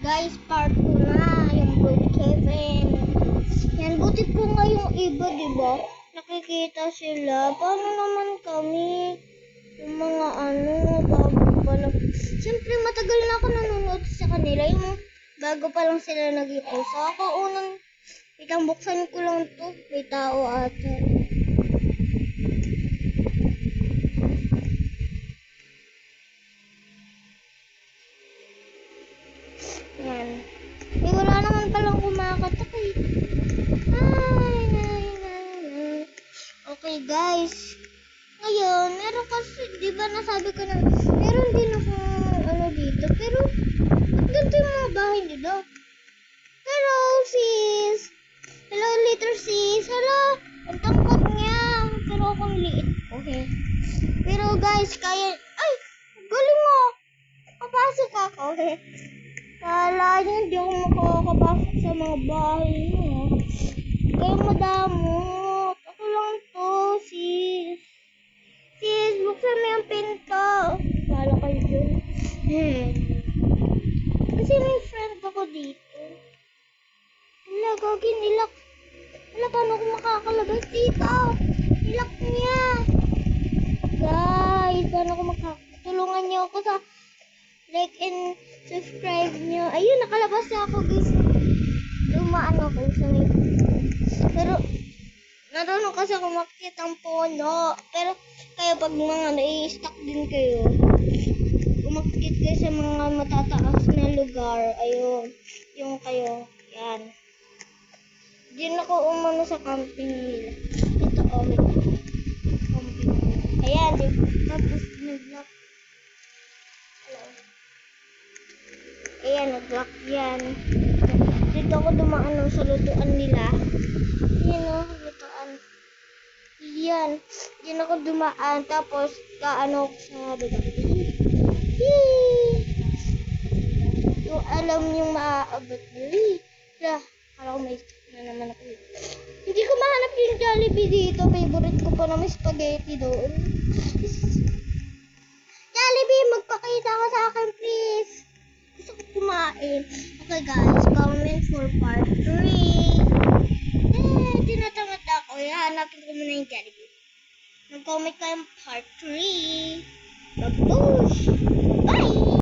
Guys, part 2 na yung Brookhaven. Yan, buti po nga yung iba, diba? Nakikita sila. Paano naman kami? Yung mga bago pa lang. Siyempre, matagal na ako nanonood sa kanila. Yung bago pa lang sila nag-i-post. Ako unang, itang buksan ko lang to. May tao ata. Yan. Eh, wala naman palang kumakatak eh. Ay. Okay guys. Ngayon, meron kasi, di ba nasabi ko na, meron din ako dito. Pero, ganito yung mga bahay dito. Hello sis. Hello little sis. Hello. Ang tangkad niya. Pero akong liit ko eh. Pero guys, kaya, ay, galing mo. Papasok ako eh. Kala niyo hindi ako makakapasok sa mga bahay niyo. Kayo madamot. Ako lang to, sis. Sis, buksan mo yung pinto. Kala kayo dyan. Kasi may friend ako dito. Wala, gagi, nilak. Wala, paano ako makakalabas dito? Nilak niya. Guys, paano ako makakatulungan niyo ako sa like and subscribe nyo. Ayun, nakalabas na ako guys. Dumaan ako sa may. Pero, narunong kasi ako makikita ang puno. Pero, kayo pag mga nai-stuck din kayo, umakit kayo sa mga matataas na lugar. Ayun, yung kayo. Yan. Diyan ako umano sa camping nila. Ito, wait. Camping. Ayan, tapos nag-lock. Hello. Ayan, nag-lock yan. Dito ako dumaan sa lutuan nila. Ayan lutuan. Yan. Diyan ako dumaan. Tapos, kaano ko sa dito. Yung alam yung maaabot nyo. Kala ko may na naman ako. Hindi ko mahanap yung Jollibee dito. Favorite ko pa na may spaghetti doon. Jollibee, magpakita ka sa akin, please. Gusto ko kumain. Okay guys, comment for part 3. Tinatamad ako. Hanapin ko muna yung Jollibee. Mag-comment kayo part 3. Babush! Bye!